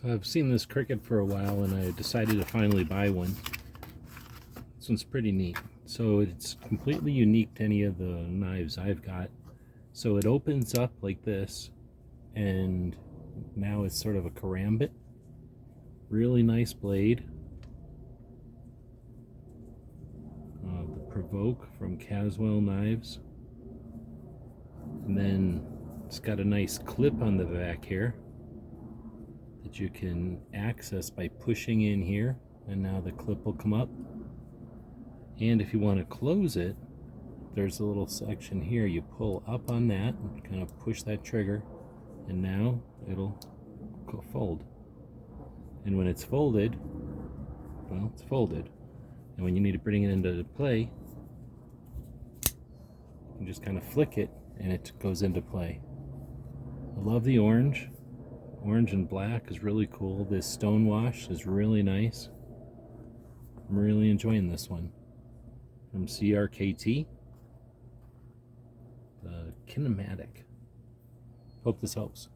So I've seen this cricket for a while and I decided to finally buy one. This one's pretty neat. So it's completely unique to any of the knives I've got. So it opens up like this, and now it's sort of a karambit. Really nice blade. The Provoke from Caswell Knives. And then it's got a nice clip on the back here that you can access by pushing in here, and now the clip will come up. And if you want to close it, there's a little section here. You pull up on that and kind of push that trigger, and now it'll fold. And when it's folded, well, it's folded. And when you need to bring it into play, you can just kind of flick it and it goes into play. I love the orange. Orange and black is really cool. This stone wash is really nice. I'm really enjoying this one. From CRKT, the Kinematic. Hope this helps.